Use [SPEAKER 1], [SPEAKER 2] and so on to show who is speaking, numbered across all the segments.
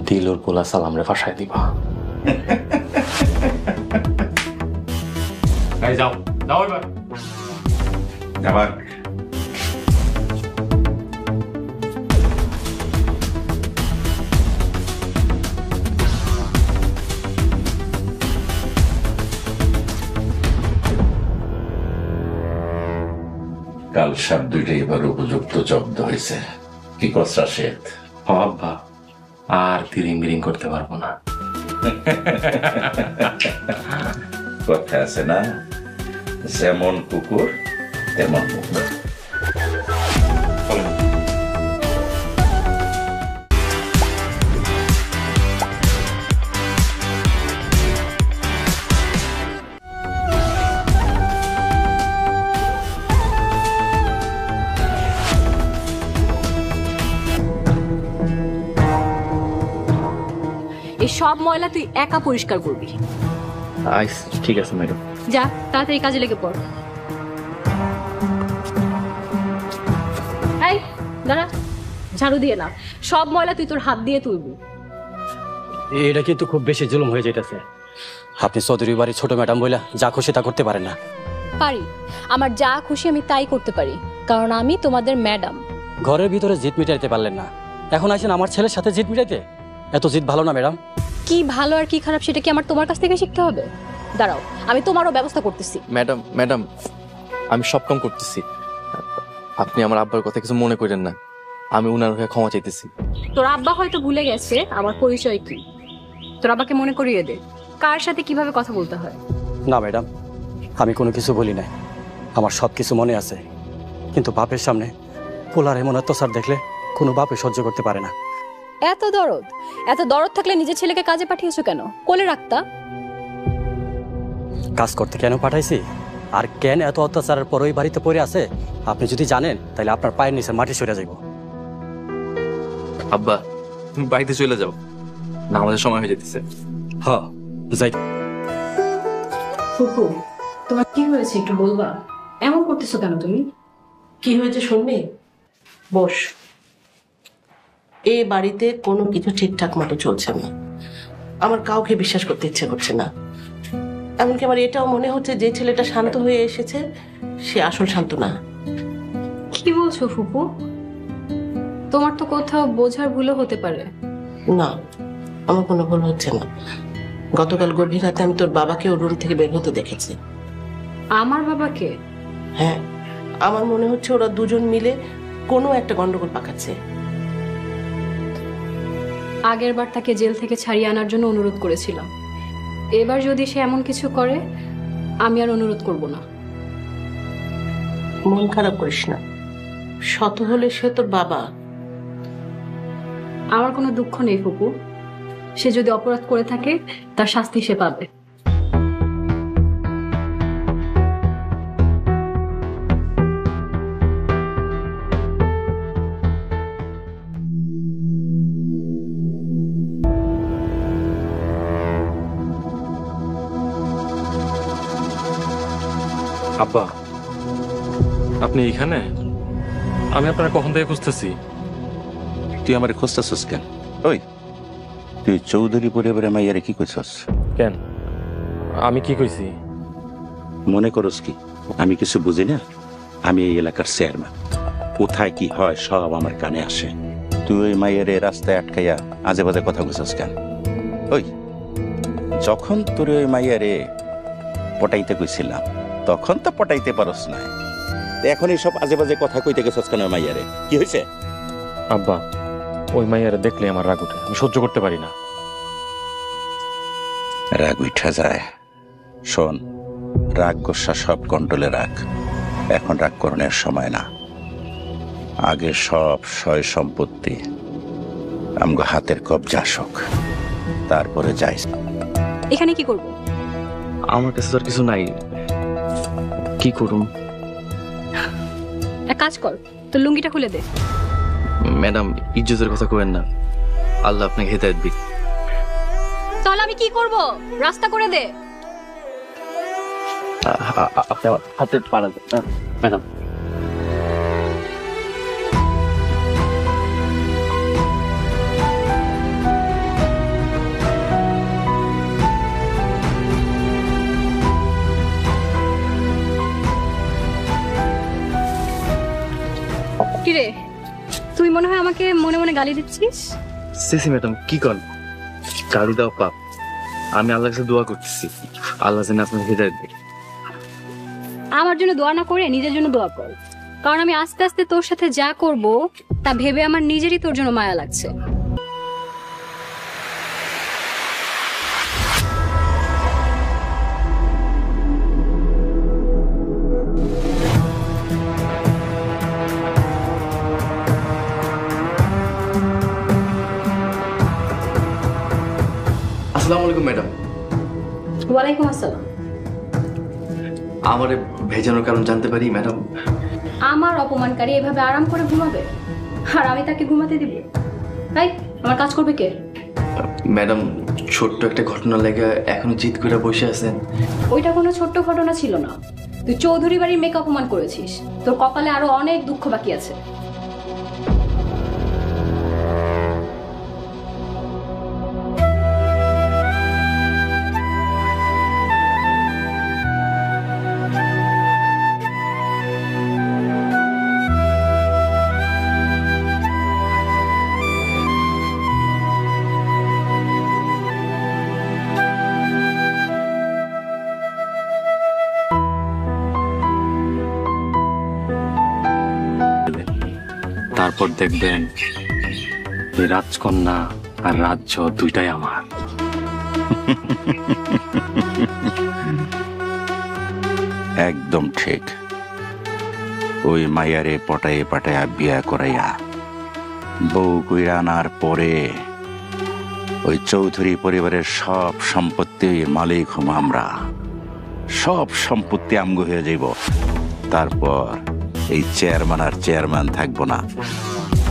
[SPEAKER 1] দিলুর পোলা সালামরে ফাঁসাই দিবা। যাও যাও এবার
[SPEAKER 2] আবার কাল সাপ দুইটা এবার উপযুক্ত জব্দ হয়েছে। কি কষ্ট শেখ?
[SPEAKER 1] আব্বা আর তিরিং বিরিং করতে পারবো না।
[SPEAKER 2] কথা আছে না, যেমন কুকুর তেমন কুকুর।
[SPEAKER 3] এই সব ময়লা তুই একা পরিষ্কার করবি।
[SPEAKER 1] ঠিক আছে ম্যাডাম।
[SPEAKER 3] যা তাড়াতাড়ি কাজে লেগে পড়। এই দাঁড়া, ঝাড়ু দিয়ে না, সব ময়লা তুই তোর হাত দিয়ে তুলবি।
[SPEAKER 4] এটা কিন্তু খুব বেশি জুলুম হয়ে যাইতেছে। আপনি চৌধুরী বাড়ির ছোট ম্যাডাম বইলা যা খুশি তা করতে পারেন না।
[SPEAKER 3] পারি, আমার যা খুশি আমি তাই করতে পারি, কারণ আমি তোমাদের ম্যাডাম।
[SPEAKER 4] ঘরের ভিতরে জিদ মিটাইতে পারলেন না, এখন আইছেন আমার ছেলের সাথে জিদ মিটাইতে? এত জিদ ভালো না ম্যাডাম।
[SPEAKER 3] কি ভালো আর কি খারাপ সেটা কি আমার তোমার কাছ থেকে শিখতে হবে? দাঁড়াও, আমি তোমারও ব্যবস্থা করতেছি।
[SPEAKER 5] ম্যাডাম আমি সব কাম করতেছি, আপনি আমার আব্বার কথা কিছু মনে করেন না, আমি উনার হয়ে ক্ষমা চাইতেছি।
[SPEAKER 3] তোর আব্বা হয়তো ভুলে গেছে আমার পরিচয় কি, তোর আব্বাকে মনে করিয়ে দে কার সাথে কিভাবে কথা বলতে হয়।
[SPEAKER 4] না ম্যাডাম, আমি কোনো কিছু বলি নাই, আমার সব কিছু মনে আছে, কিন্তু বাপের সামনে পোলার এমন অত্যাচার দেখলে কোনো বাপে সহ্য করতে পারে না।
[SPEAKER 3] এত দরদ থাকলে নিজের ছেলেকে কাজে পাঠিয়েছো কেন? কোলে রাখতা।
[SPEAKER 4] কাজ করতে কেন পাঠাইছি আর কেন এত অত্যাচারের পর ওই বাড়িতে পড়ে আছে আপনি যদি জানেন তাহলে আপনার পায়ের নিচে মাটি সরে যাইব।
[SPEAKER 5] আব্বা তুমি বাড়িতে চলে যাও না, আমাদের সময় হয়ে যেতেছে।
[SPEAKER 4] হ্যাঁ যাই।
[SPEAKER 3] ফুপু, তোমার কি হয়েছে একটু বলবা? এমন করতেছো কেন তুমি?
[SPEAKER 6] কি হয়েছে শুনবি? বস। এই বাড়িতে কোনো কিছু ঠিকঠাক মতো চলছে না, আমার কাউকে বিশ্বাস করতে ইচ্ছে করছে না। এমনকি আমার এটাও মনে হচ্ছে যে ছেলেটা শান্ত হয়ে এসেছে সে আসল শান্ত না।
[SPEAKER 3] কি বলছো ফুপু? তোমার তো কোথাও বোঝার ভুলও হতে পারে।
[SPEAKER 6] না, আমার কোনো ভুল হচ্ছে না। গতকাল গভীর রাতে আমি তোর বাবাকে ওর রুম থেকে বের হতে দেখেছি।
[SPEAKER 3] আমার বাবাকে?
[SPEAKER 6] হ্যাঁ, আমার মনে হচ্ছে ওরা দুজন মিলে কোনো একটা গন্ডগোল পাকাচ্ছে।
[SPEAKER 3] আগের বার তাকে জেল থেকে ছাড়িয়ে আনার জন্য অনুরোধ করেছিলাম, এবার যদি সে এমন কিছু করে আমি আর অনুরোধ করব না।
[SPEAKER 6] মন খারাপ করিস না, শত হলে সে তোর বাবা।
[SPEAKER 3] আমার কোনো দুঃখ নেই ফুপু, সে যদি অপরাধ করে থাকে তার শাস্তি সে পাবে।
[SPEAKER 5] আব্বা আপনি এখানে? আমি আপনারা কখন থেকে খুঁজতেছি।
[SPEAKER 2] তুই আমার খুঁজতেছিস কেন? ওই তুই চৌধুরী পরিবারে মাইয়ারে কি কইছস?
[SPEAKER 5] কেন আমি কি কইছি?
[SPEAKER 2] মনে করস কি আমি কিছু বুঝি না? আমি এই এলাকার চেয়ারম্যান, কোথায় কি হয় সব আমার কানে আসে। তুই ওই মাইয়ারে রাস্তায় আটকাইয়া আজে বাজে কথা কইছস কেন? ওই যখন তোর ওই মাইয়ারে পটাইতে কইছিলাম তখন তো পটাইতে পারস না, এখন এই সব আজে বাজে কথা কইতে গেছস কেন? মাইয়ারে কি হয়েছে?
[SPEAKER 5] আব্বা ওই মাইয়ারে দেখলে আমার রাগ উঠে, আমি সহ্য করতে পারি না।
[SPEAKER 2] রাগ উঠা যায়। শোন, রাগ গোসা সব কন্ট্রোলে রাখ, এখন রাগ করণের সময় না। আগে সব সয় সম্পত্তি আমগো হাতের কবজা আসুক, তারপরে যাই।
[SPEAKER 3] এখানে কি করব?
[SPEAKER 5] আমার কাছে আর কিছু নাই, কি করুম?
[SPEAKER 3] এক কাজ কর, তোর লুঙ্গিটা খুলে দে।
[SPEAKER 5] ম্যাডাম ইজ্জতের কথা কইেন না, আল্লাহ আপনাকে হেদায়েত দিক।
[SPEAKER 3] তাহলে আমি কি করব? রাস্তা করে দে।
[SPEAKER 4] আপনি আমার হাতে পাড়া দেন ম্যাডাম।
[SPEAKER 3] মানে গালি দিচ্ছিস?
[SPEAKER 5] সিসি ম্যাডাম কি কন? গাড়ি দাও পাপ। আমি আল্লাহর কাছে দোয়া করতেছি, আল্লাহ যেন আপনার হৃদয় দেয়।
[SPEAKER 3] আমার জন্য দোয়া না করে নিজের জন্য দোয়া কর, কারণ আমি আস্তে আস্তে তোর সাথে যা করব তা ভেবে আমার নিজেরই তোর জন্য মায়া লাগছে।
[SPEAKER 5] আসসালামু আলাইকুম ম্যাডাম।
[SPEAKER 3] ওয়ালাইকুম আসসালাম।
[SPEAKER 5] আমারে ভেজানোর কারণ জানতে পারি ম্যাডাম?
[SPEAKER 3] আমার অপমানকারী এভাবে আরাম করে ঘুমাবে আর আমি তাকে ঘুমাতে দিব? তাই আমার কাজ করবে কে?
[SPEAKER 5] ম্যাডাম ছোট্ট একটা ঘটনা লেগে এখনো জিদ করে বসে আছেন।
[SPEAKER 3] ওইটা কোনো ছোট্ট ঘটনা ছিল না। তুই চৌধুরী বাড়ির মেয়েকে অপমান করেছিস। তোর কপালে আরো অনেক দুঃখ বাকি আছে।
[SPEAKER 1] তারপর দেখবেন এই রাজকন্যা আর রাজ্য দুইটাই আমার।
[SPEAKER 2] একদম ঠিক। ওই মায়ারে পটায়ে পাটায়া বিয়া করাইয়া বউ কইরা আনার পরে ওই চৌধুরী পরিবারের সব সম্পত্তির মালিক হম আমরা। সব সম্পত্তি আমগো হয়ে যাইব। তারপর এই চেয়ারম্যান আর চেয়ারম্যান থাকবো না,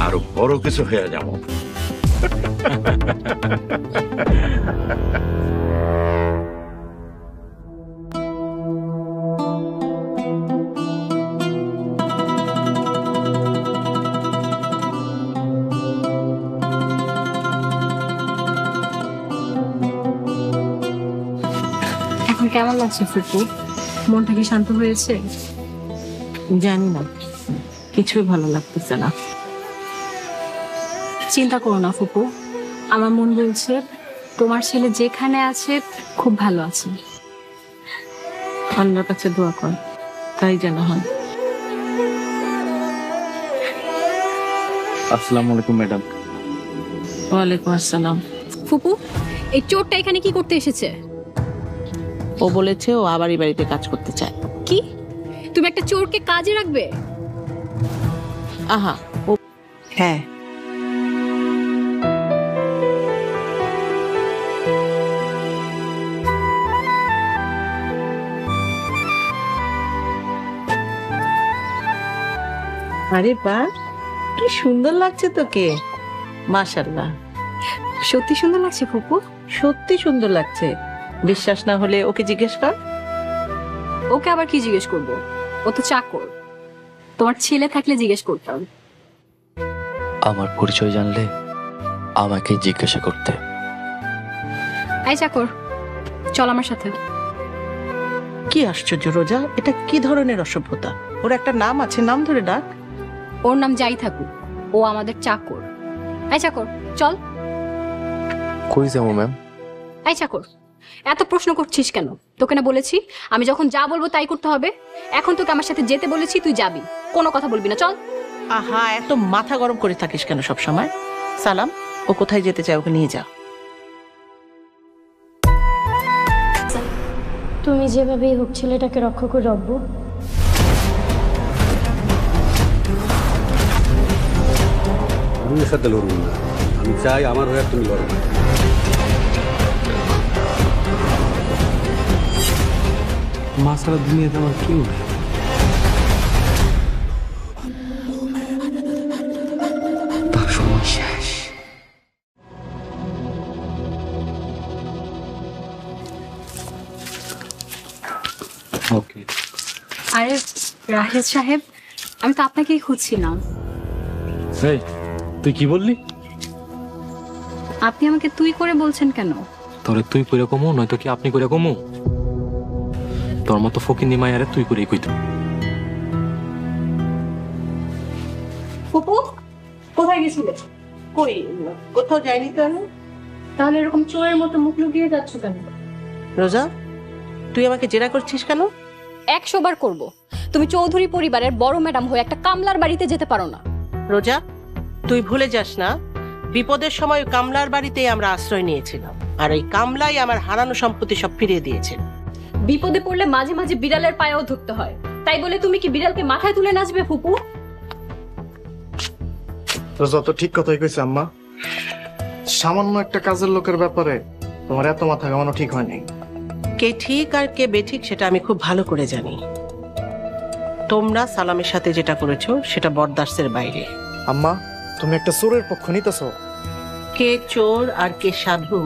[SPEAKER 2] আরো বড় কিছু হয়ে যাব।
[SPEAKER 3] এখন কেমন লাগছে ফুপু? মনটা কি শান্ত হয়েছে?
[SPEAKER 6] জানি না, কিছুই ভালো লাগতেছে না।
[SPEAKER 3] চিন্তা করো না ফুপু, আমার মন বলছে তোমার ছেলে যেখানে আছে খুব ভালো আছে।
[SPEAKER 6] আল্লাহর কাছে দোয়া কর, তাই যেন হয়।
[SPEAKER 5] আসসালামু আলাইকুম ম্যাডাম।
[SPEAKER 6] ওয়ালাইকুম আসসালাম।
[SPEAKER 3] ফুপু, এই চোরটা এখানে কি করতে এসেছে?
[SPEAKER 6] ও বলেছে ও আবার এই বাড়িতে কাজ করতে চায়।
[SPEAKER 3] কি? তুমি একটা চোরকে কাজে রাখবে?
[SPEAKER 6] আহা, ও হ্যাঁ। আরে বাহ, কি সুন্দর লাগছে তোকে। মাশাআল্লাহ,
[SPEAKER 3] সত্যি সুন্দর লাগছে ফুপু।
[SPEAKER 6] সত্যি সুন্দর লাগছে। বিশ্বাস না হলে ওকে জিজ্ঞেস কর।
[SPEAKER 3] ওকে আবার কি জিজ্ঞেস করবো? ও তো চাকর। তোমার ছেলে থাকলে জিজ্ঞেস করতাম।
[SPEAKER 5] আমার পরিচয় জানলে আমাকে জিজ্ঞাসা করতে।
[SPEAKER 3] এই চাকর, চল আমার সাথে।
[SPEAKER 6] কি আশ্চর্য রোজা, এটা কি ধরনের অসভ্যতা? ওর একটা নাম আছে, নাম ধরে ডাক।
[SPEAKER 3] ওর নাম যাই থাকুক, ও আমাদের চাকর। এই চাকর, চল।
[SPEAKER 5] কই যাবো ম্যাম?
[SPEAKER 3] এই চাকর, এত প্রশ্ন করছিস কেন? তোকে না বলেছি আমি যখন যা বলবো তাই করতে হবে? এখন তোকে আমার সাথে যেতে বলেছি, তুই যাবি, কোনো কথা বলবি না। চল।
[SPEAKER 6] আহা, এত মাথা গরম করে থাকিস কেন সব সময়? সালাম, ও কোথায় যেতে চায় ওকে নিয়ে যা।
[SPEAKER 7] তুমি যেভাবেই হোক ছেলেটাকে রক্ষা করে রাখবো।
[SPEAKER 8] আমি এর সাথে লড়ব না। আমি চাই আমার হয়ে তুমি লড়ো।
[SPEAKER 1] মা সারা দুনিয়াতে আমার কেউ নেই। তার সময় শেষ। ওকে।
[SPEAKER 3] আরে রাহেদ সাহেব, আমি তো আপনাকেই খুঁজছিলাম।
[SPEAKER 1] এই, তুই কি বললি?
[SPEAKER 3] আপনি আমাকে তুই করে বলছেন কেন?
[SPEAKER 1] তোরে তুই করে কমো, নয়তো কি আপনি করে কমো? তোর মতো ফকিন্নি মায়ারে তুই করেই কইতো।
[SPEAKER 3] ফুপু, কোথায় গেছিলে?
[SPEAKER 6] কই কোথাও যাইনি তো আমি।
[SPEAKER 3] তাহলে এরকম চোরের মতো মুখ লুকিয়ে যাচ্ছ কেন?
[SPEAKER 6] রোজা, তুই আমাকে জেরা করছিস কেন?
[SPEAKER 3] 100 বার করব। তুমি চৌধুরী পরিবারের বড় ম্যাডাম হয়ে একটা কামলার বাড়িতে যেতে পারো না।
[SPEAKER 6] রোজা, তুই ভুলে যাস না বিপদের সময় কামলার বাড়িতেই আমরা আশ্রয় নিয়েছিলাম, আর ওই কামলাই আমার হারানো সম্পত্তি সব ফিরিয়ে দিয়েছে।
[SPEAKER 3] বিপদে পড়লে মাঝে মাঝে বিড়ালের পায়েও ধরতে হয়, তাই বলে তুমি কি বিড়ালকে মাথায় তুলে নাচবে ফুপু?
[SPEAKER 9] তো যত ঠিক কথাই কইছে আম্মা, সামান্য একটা কাজের লোকের ব্যাপারে তোমার এত মাথা ঘামানো ঠিক হয়নি।
[SPEAKER 6] কে ঠিক আর কে বেঠিক সেটা আমি খুব ভালো করে জানি। তোমরা সালামের সাথে যেটা করেছো সেটা বরদাস্তের বাইরে।
[SPEAKER 9] আম্মা, তুমি একটা চোরের পক্ষ নিতেছো।
[SPEAKER 6] কে চোর আর কে সাধু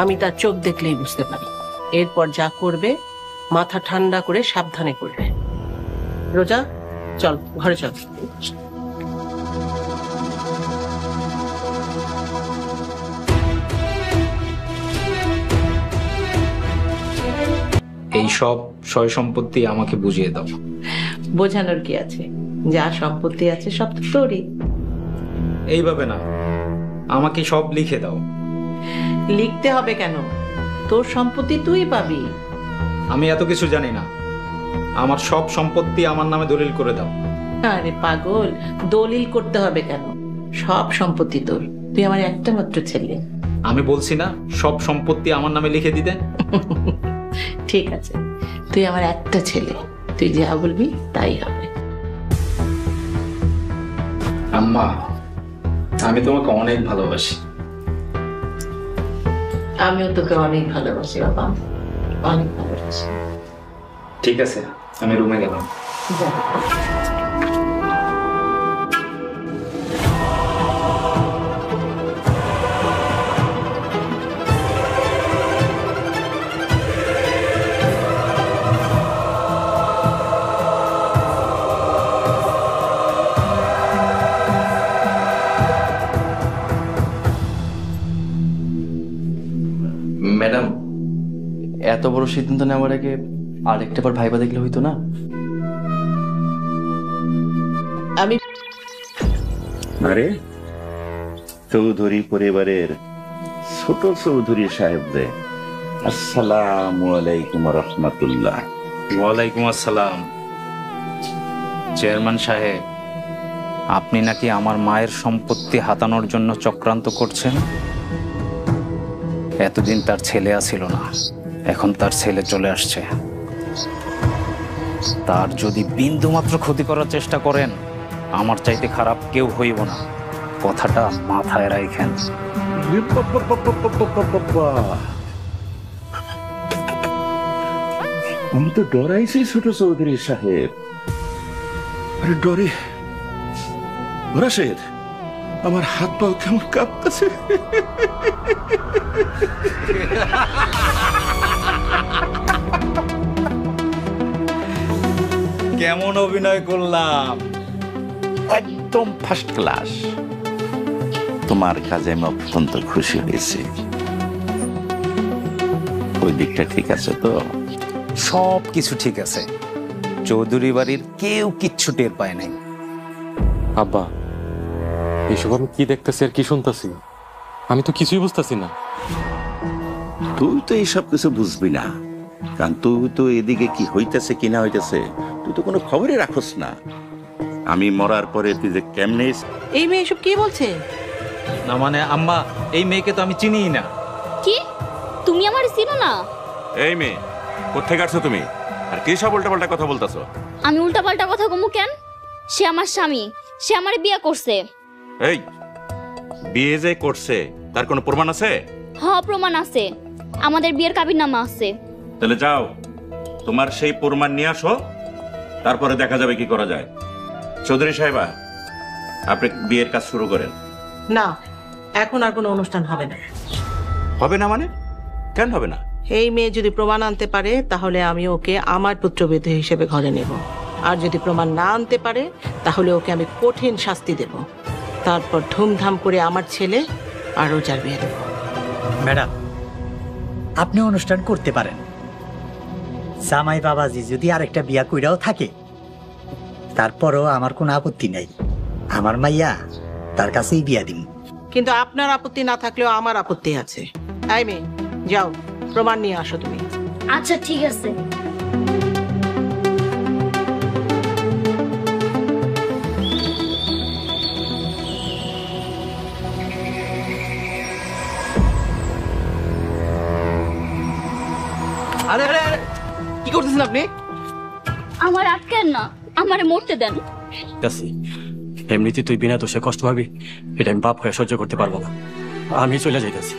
[SPEAKER 6] আমি তার চোখ দেখলেই বুঝতে পারি। এরপর যা করবে মাথা ঠান্ডা করে সাবধানে করবে। রোজা, চল ঘরে চল।
[SPEAKER 10] এই সব সয় সম্পত্তি আমাকে বুঝিয়ে দাও।
[SPEAKER 6] বোঝানোর কি আছে, যা সম্পত্তি আছে সব তো তোরই।
[SPEAKER 10] এইভাবে না, আমাকে সব লিখে দাও।
[SPEAKER 6] লিখতে হবে কেন? তোর সম্পত্তি তুই পাবি।
[SPEAKER 10] আমি এত কিছু জানি না, আমার সব সম্পত্তি আমার নামে দলিল করে দাও।
[SPEAKER 6] আরে পাগল, দলিল করতে হবে কেন? সব সম্পত্তি তোর, তুই আমার একটা মাত্র ছেলে।
[SPEAKER 10] আমি বলছি না সব সম্পত্তি আমার নামে লিখে দিতে?
[SPEAKER 6] ঠিক আছে, তুই আমার একটা ছেলে, তুই যা বলবি তাই হবে।
[SPEAKER 10] আম্মা, আমি তোমাকে অনেক ভালোবাসি।
[SPEAKER 6] আমিও তোকে অনেক ভালোবাসি বাবা, অনেক ভালোবাসি।
[SPEAKER 10] ঠিক আছে, আমি রুমে গেলাম।
[SPEAKER 6] যা।
[SPEAKER 5] ম্যাডাম, এত বড় সিদ্ধান্ত নেওয়ার আগে আরেকটা বার ভাইবা দেখলে হইতো না?
[SPEAKER 6] আমি
[SPEAKER 2] আরে চৌধুরী পরিবারের ছোট চৌধুরী সাহেবদের আসসালামু আলাইকুম রহমতুল্লাহ।
[SPEAKER 10] ওয়ালাইকুম আসসালাম। চেয়ারম্যান সাহেব, আপনি নাকি আমার মায়ের সম্পত্তি হাতানোর জন্য চক্রান্ত করছেন। এতদিন তার ছেলে ছিল না, এখন তার ছেলে চলে আসছে। তার যদি বিন্দু মাত্র ক্ষতি করার চেষ্টা করেন, আমার চাইতে খারাপ কেউ হইব না, কথাটা মাথায় রাখেন।
[SPEAKER 2] আমি তো ডরাইছি ছোট চৌধুরী সাহেব। আরে ডরে রাশেদ, আমার হাত পাও কেমন কাঁপতেছে।
[SPEAKER 10] কেমন অভিনয় করলাম?
[SPEAKER 2] একদম ফার্স্ট ক্লাস। তোমার কাজে আমি অত্যন্ত খুশি হয়েছি। ওই দিকটা ঠিক আছে তো?
[SPEAKER 10] সব কিছু ঠিক আছে, চৌধুরী বাড়ির কেউ কিচ্ছু টের পায় নাই।
[SPEAKER 1] আব্বা, এইসব আমি কি দেখতেছি আর কি শুনতেছি? আমি তো কিছুই বুঝতেছি না।
[SPEAKER 2] তুই তো এইসব কিছু বুঝবি না, কারণ তুই তো এদিকে কি হইতেছে কি না হইতেছে তুই তো কোনো খবরই রাখোস না। আমি মরার পরে তুই যে কেমনে।
[SPEAKER 6] এই মেয়ে এসব কি বলছে?
[SPEAKER 10] না মানে আম্মা, এই মেয়েকে তো আমি চিনিই না।
[SPEAKER 7] কি তুমি আমার চিনো না?
[SPEAKER 2] এই মেয়ে কোথায় গেছো তুমি? আর কি সব উল্টাপাল্টা কথা বলতেছো?
[SPEAKER 7] আমি উল্টাপাল্টা কথা কমু কেন? সে আমার স্বামী, সে আমারে বিয়ে করছে।
[SPEAKER 2] এই বিয়ে যে করছে তার কোনো প্রমাণ আছে?
[SPEAKER 7] হ্যাঁ, প্রমাণ আছে, আমাদের বিয়ের কাবিননামা আছে।
[SPEAKER 2] তাহলে যাও, তোমার সেই প্রমাণ নিয়ে আসো, তারপরে দেখা যাবে কি করা যায়। চৌধুরী সাহেবা, আপনি বিয়ের কাজ শুরু করেন।
[SPEAKER 6] না, এখন আর কোনো অনুষ্ঠান হবে না।
[SPEAKER 2] হবে না মানে? কেন হবে না?
[SPEAKER 6] এই মেয়ে যদি প্রমাণ আনতে পারে তাহলে আমি ওকে আমার পুত্রবধূ হিসেবে ঘরে নেব, আর যদি প্রমাণ না আনতে পারে তাহলে ওকে আমি কঠিন শাস্তি দেব। তারপর ধুমধাম করে আমার ছেলে আর রোজার বিয়ে দেব।
[SPEAKER 11] ম্যাডাম, আপনি অনুষ্ঠান করতে পারেন। জামাই বাবাজি যদি আরেকটা বিয়া কইরাও থাকে, তারপরও আমার কোনো আপত্তি নেই। আমার মাইয়া তার কাছেই বিয়া দিন।
[SPEAKER 6] কিন্তু আপনার আপত্তি না থাকলেও আমার আপত্তি আছে। এই মেয়ে, যাও প্রমাণ নিয়ে আসো তুমি।
[SPEAKER 7] আচ্ছা ঠিক আছে।
[SPEAKER 5] আরে আরে আরে কি করতেছেন আপনি?
[SPEAKER 7] আমার আটকেন না, আমারে মরতে দেন।
[SPEAKER 4] যাচ্ছি, এমনিতে তুই বিনা দোষে কষ্ট পাবি, এটা আমি বাপ হয়ে সহ্য করতে পারবো না। আমি চলে যাইতেছি।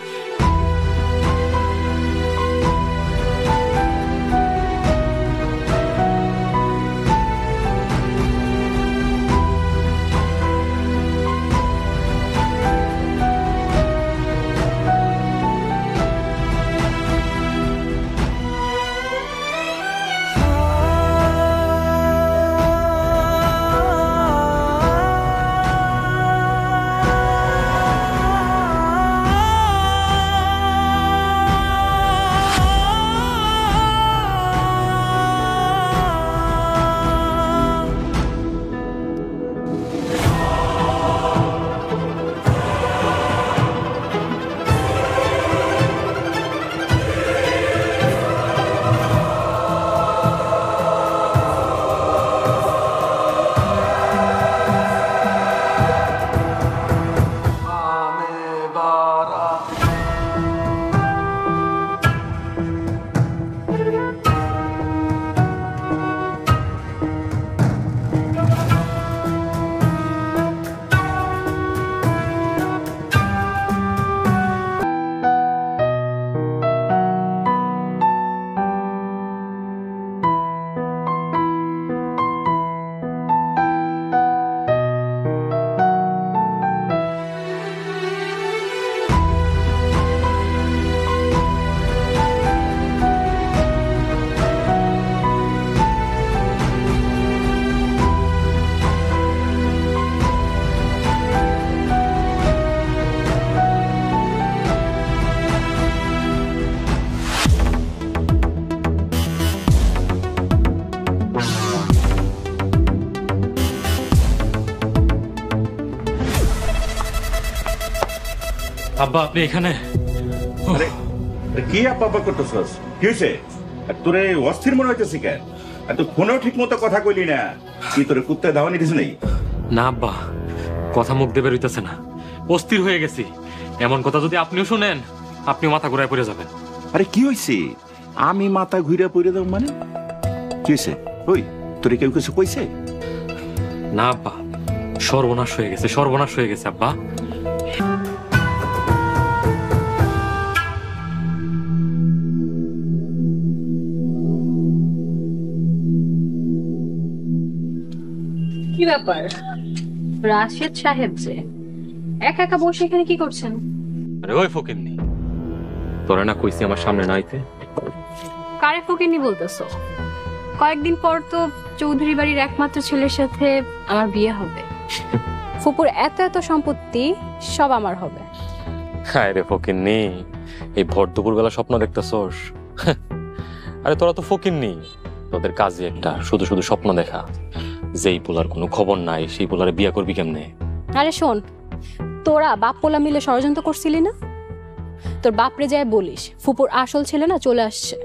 [SPEAKER 1] আব্বা আপনি এখানে?
[SPEAKER 2] কি আব্বা করতেছস? কি হয়েছে? তোরে অস্থির মনে হইতেছি কেন? আর তুই ফোনেও ঠিক মতো কথা কইলি না। কি তোরে কুত্তে ধাওয়ানি দিস নাই?
[SPEAKER 1] না আব্বা, কথা মুখ দিয়ে বেরোইতেছে না, অস্থির হয়ে গেছি। এমন কথা যদি আপনিও শুনেন, আপনিও মাথা ঘুরায় পড়ে যাবেন।
[SPEAKER 2] আরে কি হয়েছে? আমি মাথা ঘুরে পড়ে দেব মানে? কি হয়েছে? ওই তোরে কেউ কিছু কইছে?
[SPEAKER 1] না আব্বা, সর্বনাশ হয়ে গেছে, সর্বনাশ হয়ে গেছে আব্বা।
[SPEAKER 3] কি ব্যাপার রাশেদ সাহেব যে একা একা বসে এখানে কি করছেন?
[SPEAKER 1] আরে ওই ফকিন্নি, তোরা না কইছি আমার সামনে না আইতে?
[SPEAKER 3] কারে ফকিন্নি বলতেছো? কয়েকদিন পর তো চৌধুরী বাড়ির একমাত্র ছেলের সাথে আমার বিয়ে হবে। ফুপুর এত এত সম্পত্তি সব আমার হবে।
[SPEAKER 1] হায় রে ফকিন্নি, এই ভর দুপুর বেলা স্বপ্ন দেখতেছস? আরে তোরা তো ফকিন্নি, তোদের কাজই একটা, শুধু শুধু স্বপ্ন দেখা। যেই পোলার কোনো খবর নাই সেই পোলারে বিয়ে করবি কেমনে?
[SPEAKER 3] আরে শোন, তোরা বাপ পোলা মিলে ষড়যন্ত্র করছিলি না? তোর বাপরে যায় বলিস ফুপুর আসল ছেলে না চলে আসছে,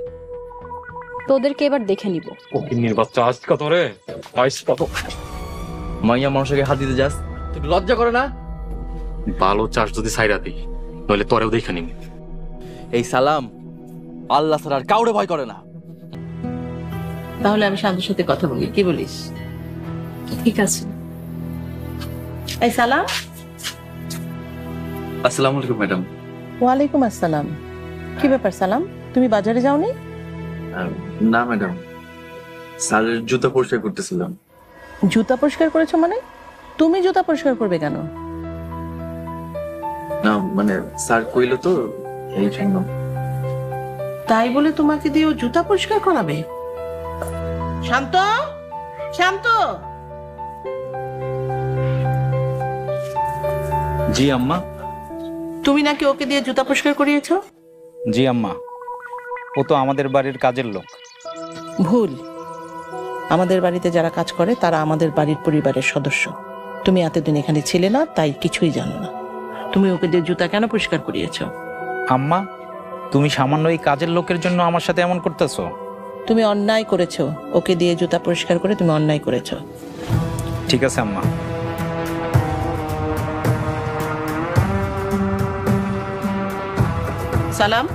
[SPEAKER 3] তোদেরকে এবার দেখে নিব।
[SPEAKER 1] ফকিন্নির বাচ্চা আজ কত রে আইস কত
[SPEAKER 5] মাইয়া মানুষকে হাত দিতে যাস, তুই লজ্জা করে না?
[SPEAKER 1] ভালো চাষ যদি সাইরা দিই, নইলে তোরেও দেখে নিবি।
[SPEAKER 5] এই সালাম আল্লাহ ছাড়া আর কাউরে ভয় করে না।
[SPEAKER 6] তাহলে আমি শান্তর সাথে কথা বলি, কি বলিস?
[SPEAKER 3] ঠিক আছে।
[SPEAKER 6] এই সালাম।
[SPEAKER 5] আসসালামু আলাইকুম ম্যাডাম।
[SPEAKER 6] ওয়ালাইকুম আসসালাম। কি ব্যাপার সালাম, তুমি বাজারে যাওনি?
[SPEAKER 5] না ম্যাডাম, স্যারের জুতা পরিষ্কার করতেছিলাম।
[SPEAKER 6] জুতা পরিষ্কার করেছো মানে? তুমি জুতা পরিষ্কার করবে কেন?
[SPEAKER 5] না মানে স্যার কইলো তো এই জন্য।
[SPEAKER 6] তাই বলে তোমাকে দিয়ে ও জুতা পরিষ্কার করাবে? শান্ত, শান্ত।
[SPEAKER 10] জি আম্মা।
[SPEAKER 6] তুমি নাকি ওকে দিয়ে জুতা পরিষ্কার করিয়েছো?
[SPEAKER 10] জি আম্মা, ও তো আমাদের বাড়ির কাজের লোক।
[SPEAKER 6] ভুল। আমাদের বাড়িতে যারা কাজ করে তারা আমাদের বাড়ির পরিবারের সদস্য। তুমি এতদিন এখানে ছিলে না, তাই কিছুই জানো না। তুমি ওকে দিয়ে জুতা কেন পরিষ্কার করিয়েছো?
[SPEAKER 10] আম্মা, তুমি সামান্য এই কাজের লোকের জন্য আমার সাথে এমন করতেছো?
[SPEAKER 6] তুমি অন্যায় করেছো, ওকে দিয়ে জুতা পরিষ্কার করে তুমি অন্যায় করেছো।
[SPEAKER 10] ঠিক আছে আম্মা।
[SPEAKER 6] সালাম,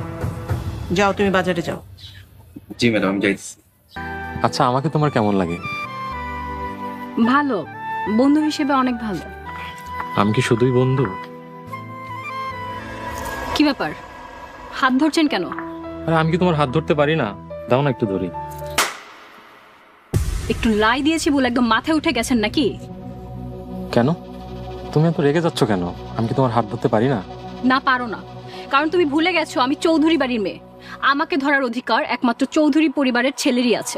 [SPEAKER 6] যাও তুমি বাজারে যাও।
[SPEAKER 5] জি ম্যাডাম, আমি যাইছি।
[SPEAKER 1] আচ্ছা, আমাকে তোমার কেমন লাগে?
[SPEAKER 3] ভালো, বন্ধু হিসেবে অনেক ভালো।
[SPEAKER 1] আমি কি শুধুই বন্ধু?
[SPEAKER 3] কি ব্যাপার, হাত ধরছেন কেন?
[SPEAKER 1] আরে আমি কি তোমার হাত ধরতে পারি না? দাও না একটু ধরি।
[SPEAKER 3] একটু লাই দিয়েছি বলে একদম মাথায় উঠে গেছেন নাকি?
[SPEAKER 1] কেন তুমি এত রেগে যাচ্ছ কেন? আমি কি তোমার হাত ধরতে পারি না?
[SPEAKER 3] না, পারো না, কারণ তুমি ভুলে গেছো আমি চৌধুরী বাড়ির মেয়ে। আমাকে ধরার অধিকার একমাত্র চৌধুরী পরিবারের ছেলেরই আছে।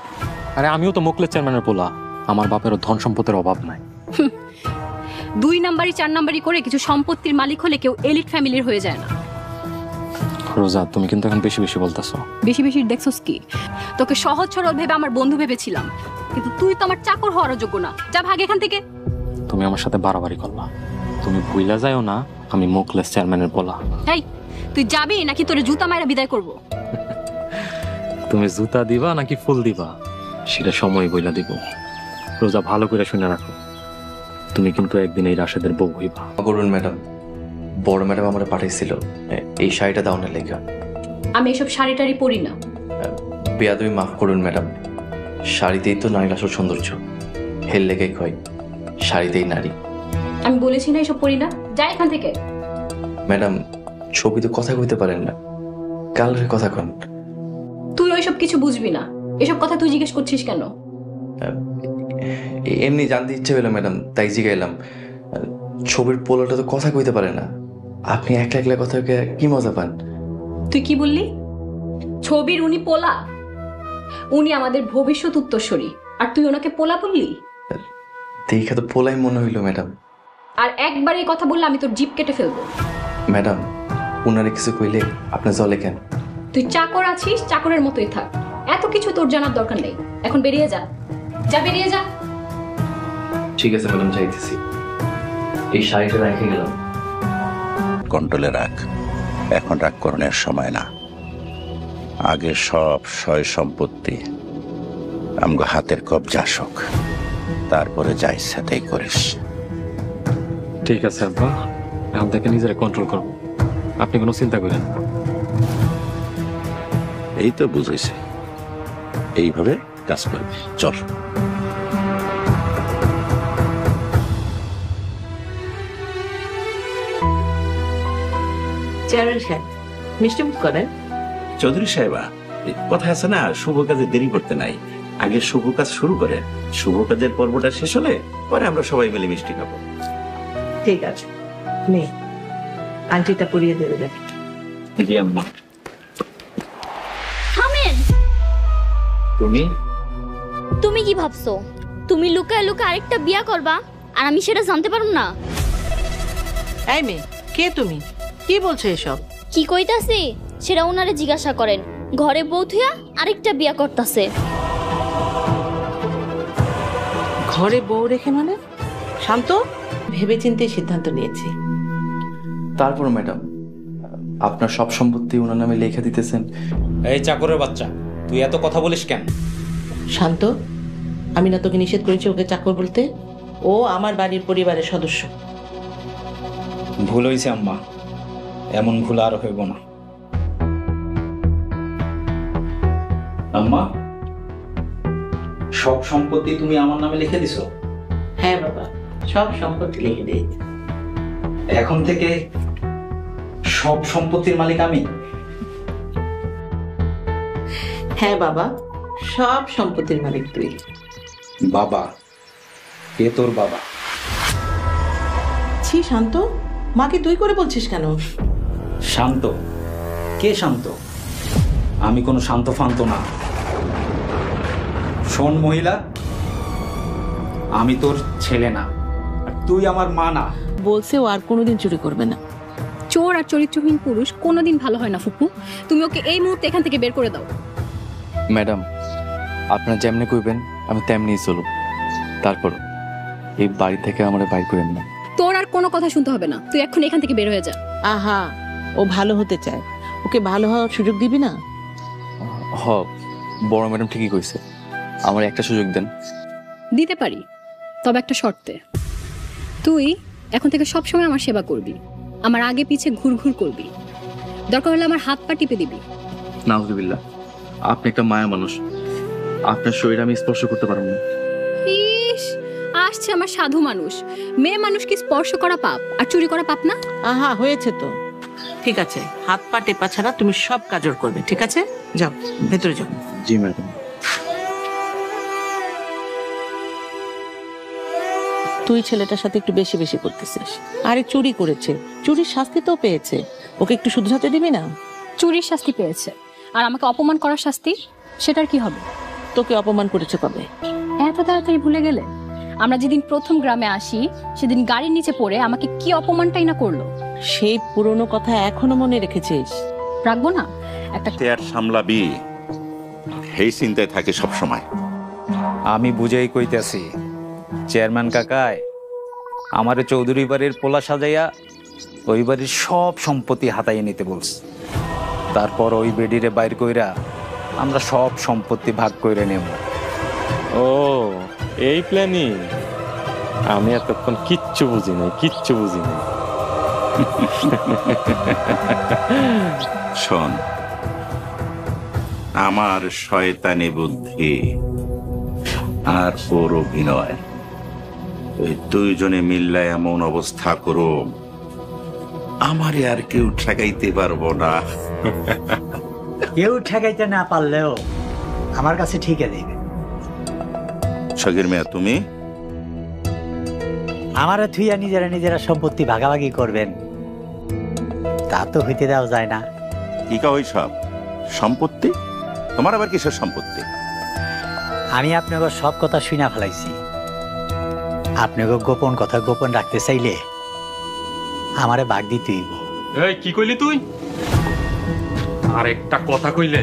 [SPEAKER 1] আরে আমিও তো মোকলেস চেয়ারম্যানের পোলা, আমার বাপেরও ধন সম্পদের অভাব নাই।
[SPEAKER 3] 2 নাম্বারি 4 নাম্বারি করে কিছু সম্পত্তির মালিক হলে কেউ এলিট ফ্যামিলির হয়ে যায় না।
[SPEAKER 1] রোজা, তুমি কিন্তু এখন বেশি বেশি বলতেছো।
[SPEAKER 3] বেশি বেশি দেখছস কি? তোকে সহজ সরল ভেবে আমার বন্ধু ভেবেছিলাম, কিন্তু তুই তো আমার চাকর হওয়ার যোগ্য না। যা ভাগ এখান থেকে।
[SPEAKER 1] তুমি আমার সাথে বাড়াবাড়ি করবা। তুমি ভুইলা যাও না আমি মোকলেস চেয়ারম্যানের পোলা।
[SPEAKER 3] এই, তুই যাবি নাকি তোরে জুতা মাইরা বিদায় করব?
[SPEAKER 1] তুমি জুতা দিবা নাকি ফুল দিবা সেটা সময় বইলা দিব। রোজা, ভালো করে শুনে রাখো, তুমি কিন্তু একদিন এই রাশেদের বউ হইবা।
[SPEAKER 5] করুন ম্যাডাম, বড় ম্যাডাম আমার পাঠাইছিল এই শাড়িটা দাও না লেখা।
[SPEAKER 3] আমি এসব শাড়ি টাড়ি পরি না।
[SPEAKER 5] বিয়া, তুমি মাফ করুন ম্যাডাম, শাড়িতেই তো নারীর আসল সৌন্দর্য। হেল লেগেই কয় শাড়িতেই নারী।
[SPEAKER 3] আমি বলেছি না এসব পরি না, যা এখান থেকে।
[SPEAKER 5] ম্যাডাম, ছবি তো কথা কইতে পারেন না, কালারের কথা কন।
[SPEAKER 3] তুই ওইসব কিছু বুঝবি না, এসব কথা তুই জিজ্ঞেস করছিস কেন?
[SPEAKER 5] এমনি জানতে ইচ্ছে হলো ম্যাডাম, তাই জিগাইলাম। ছবির পোলাটা তো কথা কইতে পারে না, আপনি একলা একলা কথা কয়ে কি মজা পান?
[SPEAKER 3] তুই কি বললি? ছবির উনি পোলা? উনি আমাদের ভবিষ্যৎ উত্তরসূরি, আর তুই ওনাকে পোলা বললি?
[SPEAKER 5] দেখে তো পোলাই মনে হইলো ম্যাডাম।
[SPEAKER 3] আর একবার এই কথা বললে আমি তোর জিভ কেটে ফেলবো।
[SPEAKER 5] ম্যাডাম, উনারে কিছু কইলে আপনি জলে কেন?
[SPEAKER 3] তুই চাকর আছিস, চাকরের মতোই থাক, এত কিছু তোর জানার দরকার নেই। এখন বেরিয়ে যা, যা বেরিয়ে যা।
[SPEAKER 5] ঠিক আছে ম্যাডাম, যাইতেছি। এই শাড়িটা রেখে গেলাম।
[SPEAKER 2] কন্ট্রোলে রাখ, এখন রাগ করণের সময় না। আগে সব সয় সম্পত্তি আমগো হাতের কবজা আসুক, তারপরে যা ইচ্ছা তাই করিস।
[SPEAKER 1] ঠিক আছে আব্বা, এখন থেকে নিজেরা কন্ট্রোল করবো, আপনি কোনো চিন্তা করেন না।
[SPEAKER 2] এই তো বুঝেছি, এইভাবে কাজ করবি। চল।
[SPEAKER 6] চেয়ারম্যান সাহেব, মিষ্টি মুখ করেন।
[SPEAKER 2] চৌধুরী সাহেবা, কথা আছে না, শুভ কাজে দেরি করতে নাই। আগে শুভ কাজ শুরু করে, শুভ কাজের পর্বটা শেষ হলে পরে আমরা সবাই মিলে মিষ্টি খাবো।
[SPEAKER 6] ঠিক আছে, নে আংটিটা পরিয়ে দেবে দেখি।
[SPEAKER 2] জি আম্মা।
[SPEAKER 7] থামেন।
[SPEAKER 2] তুমি
[SPEAKER 7] তুমি কি ভাবছো তুমি লুকায় লুকায় আরেকটা বিয়া করবা আর আমি সেটা জানতে পারুম না?
[SPEAKER 6] এই মেয়ে, কে তুমি? কি বলছো এসব?
[SPEAKER 7] কি কইতাছি সেটা ওনারে জিজ্ঞাসা করেন। ঘরে বউ থুয়া আরেকটা বিয়া করতাছে।
[SPEAKER 6] ঘরে বউ রেখে মানে? শান্ত, ভেবেচিন্তে সিদ্ধান্ত নিয়েছি।
[SPEAKER 5] তারপর ম্যাডাম, আপনার সব সম্পত্তি ওনার নামে লেখা দিতেছেন।
[SPEAKER 10] এই চাকরের বাচ্চা, তুই এত কথা বলিস কেন?
[SPEAKER 6] শান্ত, আমি না তোকে নিষেধ করেছি ওকে চাকর বলতে? ও আমার বাড়ির পরিবারের সদস্য।
[SPEAKER 10] ভুল হয়েছে আম্মা, এমন ভুল আর হইব না। আম্মা, সব সম্পত্তি তুমি আমার নামে লিখে দিছো?
[SPEAKER 6] হ্যাঁ বাবা, সব সম্পত্তি লিখে দিয়েছি।
[SPEAKER 10] এখন থেকে সব সম্পত্তির মালিক আমি?
[SPEAKER 6] হ্যাঁ বাবা, সব সম্পত্তির মালিক তুই।
[SPEAKER 10] বাবা? কে তোর বাবা?
[SPEAKER 6] ছি শান্ত, মাকে তুই করে বলছিস কেন?
[SPEAKER 10] শান্ত? কে শান্ত? আমি কোনো শান্ত ফান্ত না। শোন মহিলা, আমি তোর ছেলে না, আর তুই আমার মা না।
[SPEAKER 6] বলছে ও আর কোনোদিন চুরি করবে না।
[SPEAKER 3] চোর আর চরিত্রহীন পুরুষ কোনোদিন ভালো হয় না ফুপু। তুমি ওকে এই মুহূর্তে এখান থেকে বের করে দাও।
[SPEAKER 5] ম্যাডাম, আপনার যেমনি কইবেন আমি তেমনি চলুন, তারপর এই বাড়ি থেকে আমার বাইর করেন না।
[SPEAKER 3] তোর আর কোনো কথা শুনতে হবে না, তুই এখন এখান থেকে বের হয়ে যা।
[SPEAKER 6] আহা, ও ভালো হতে চায়, ওকে ভালো হওয়ার সুযোগ দিবি না?
[SPEAKER 5] হ, বড় ম্যাডাম ঠিকই কইছে, আমার একটা সুযোগ দেন।
[SPEAKER 3] দিতে পারি, তবে একটা শর্তে। তুই এখন থেকে সবসময় আমার সেবা করবি, আমার আগে পিছে ঘুরঘুর করবি, দরকার হলে আমার হাত পা টিপে দিবি।
[SPEAKER 5] নাউজুবিল্লাহ, আপনি একটা মায়া মানুষ, আপনার শরীর আমি স্পর্শ করতে পারবো না।
[SPEAKER 3] ইস, আসছে আমার সাধু মানুষ। মেয়ে মানুষ কি স্পর্শ করা পাপ আর চুরি করা পাপ না?
[SPEAKER 6] আহা, হয়েছে তো। ঠিক আছে, হাত পা টেপা ছাড়া তুমি সব কাজর করবে, ঠিক আছে? যাও, ভেতরে যাও।
[SPEAKER 5] জি ম্যাডাম।
[SPEAKER 6] তুই ছেলেটার সাথে একটু বেশি বেশি করতেছিস। আরে চুরি করেছে, চুরির শাস্তি তো পেয়েছে, ওকে একটু শুধরাতে দিবি না?
[SPEAKER 3] চুরির শাস্তি পেয়েছে, আর আমাকে অপমান করার শাস্তি, সেটার কি হবে?
[SPEAKER 6] তোকে অপমান করেছে কবে?
[SPEAKER 3] এত তাড়াতাড়ি ভুলে গেলে? আমরা যেদিন প্রথম গ্রামে আসি সেদিন গাড়ির নিচে পড়ে আমাকে কি অপমানটাই না করলো।
[SPEAKER 6] সেই পুরনো কথা এখনো মনে রেখেছিস?
[SPEAKER 3] রাখবো না? একটা
[SPEAKER 2] আর সামলাবি, এই চিন্তায় থাকে সব সময়।
[SPEAKER 10] আমি বুঝেই কইতেছি, চেয়ারম্যান কাকায় আমারে চৌধুরী বাড়ির পোলা সাজাইয়া ওই বাড়ির সব সম্পত্তি হাতাইয়ে নিতে বলছে। তারপর ওই বেডিরে বাইর কইরা আমরা সব সম্পত্তি ভাগ কইরে নেব।
[SPEAKER 1] ও, এই প্ল্যানিং? আমি এতক্ষণ কিচ্ছু বুঝি নাই, কিচ্ছু বুঝি নাই।
[SPEAKER 2] শোন, আমার শয়তানি বুদ্ধি আর ওর অভিনয়, ওই দুইজনে মিল্লা এমন অবস্থা করো আমারে আর কেউ ঠেকাইতে পারবো না।
[SPEAKER 11] কেউ ঠেকাইতে না পারলেও আমার কাছে ঠিক আছে।
[SPEAKER 2] সগির মেয়া, তুমি
[SPEAKER 11] আমারে থুইয়া নিজেরা নিজেরা সম্পত্তি ভাগাভাগি করবেন, তা তো হইতে দেওয়া যায় না।
[SPEAKER 2] কি কা ওই সব সম্পত্তি? তোমার আবার কিসের সম্পত্তি?
[SPEAKER 11] আমি আপনাকে সব কথা শুনা ফেলাইছি। আপনাকে গোপন কথা গোপন রাখতে চাইলে আমারে ভাগ দিতে হইব।
[SPEAKER 1] এই কি কইলি তুই? আর একটা কথা কইলে